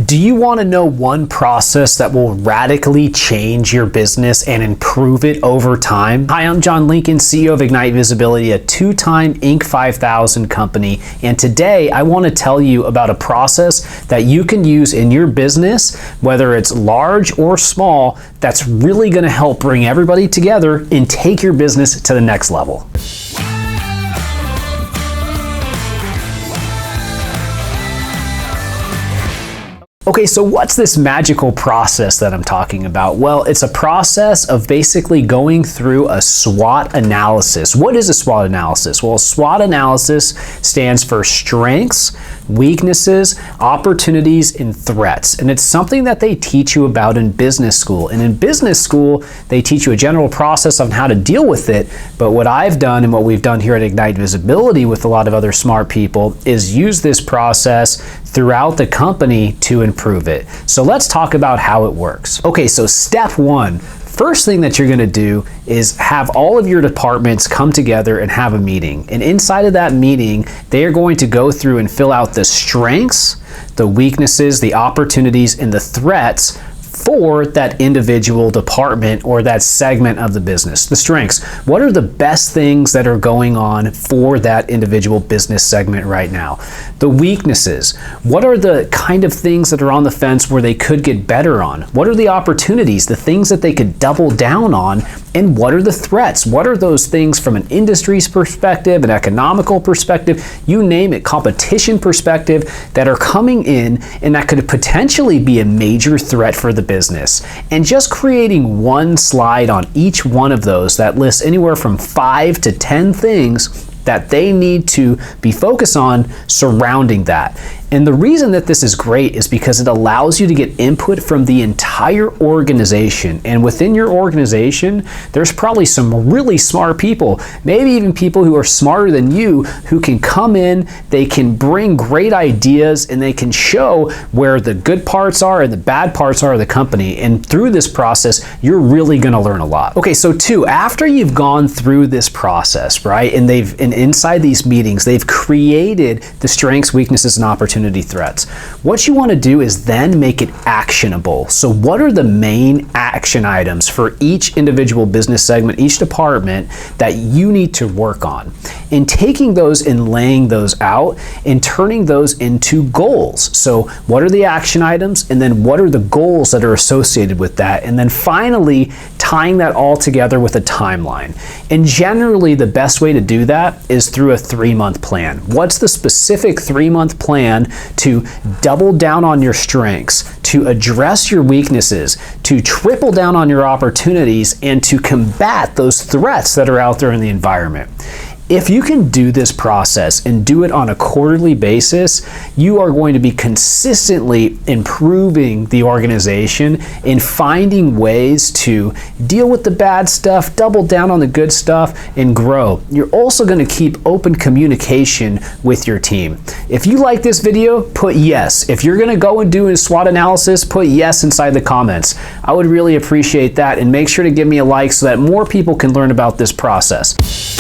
Do you want to know one process that will radically change your business and improve it over time? Hi, I'm John Lincoln, CEO of Ignite Visibility, a two-time Inc. 5000 company. And today I want to tell you about a process that you can use in your business, whether it's large or small, that's really going to help bring everybody together and take your business to the next level. Okay, so what's this magical process that I'm talking about? Well, it's a process of basically going through a SWOT analysis. What is a SWOT analysis? Well, a SWOT analysis stands for strengths, weaknesses, opportunities, and threats. And it's something that they teach you about in business school. And in business school, they teach you a general process on how to deal with it. But what I've done and what we've done here at Ignite Visibility with a lot of other smart people is use this process throughout the company to improve it. So let's talk about how it works. Okay, so step one. First thing that you're going to do is have all of your departments come together and have a meeting. And inside of that meeting, they are going to go through and fill out the strengths, the weaknesses, the opportunities, and the threats for that individual department or that segment of the business. The strengths. What are the best things that are going on for that individual business segment right now? The weaknesses. What are the kind of things that are on the fence where they could get better on? What are the opportunities, the things that they could double down on? And what are the threats? What are those things from an industry's perspective, an economical perspective, you name it, competition perspective, that are coming in and that could potentially be a major threat for the business? And just creating one slide on each one of those that lists anywhere from 5 to 10 things that they need to be focused on surrounding that. And the reason that this is great is because it allows you to get input from the entire organization. And within your organization, there's probably some really smart people, maybe even people who are smarter than you, who can come in, they can bring great ideas, and they can show where the good parts are and the bad parts are of the company. And through this process, you're really gonna learn a lot. Okay, so two, after you've gone through this process, right, and inside these meetings, they've created the strengths, weaknesses, and opportunity threats. What you want to do is then make it actionable. So what are the main action items for each individual business segment, each department that you need to work on? And taking those and laying those out and turning those into goals. So what are the action items, and then what are the goals that are associated with that? And then finally tying that all together with a timeline. And generally the best way to do that is through a 3-month plan. What's the specific 3-month plan to double down on your strengths, to address your weaknesses, to triple down on your opportunities, and to combat those threats that are out there in the environment? If you can do this process and do it on a quarterly basis, you are going to be consistently improving the organization and finding ways to deal with the bad stuff, double down on the good stuff, and grow. You're also going to keep open communication with your team. If you like this video, put yes. If you're going to go and do a SWOT analysis, put yes inside the comments. I would really appreciate that, and make sure to give me a like so that more people can learn about this process.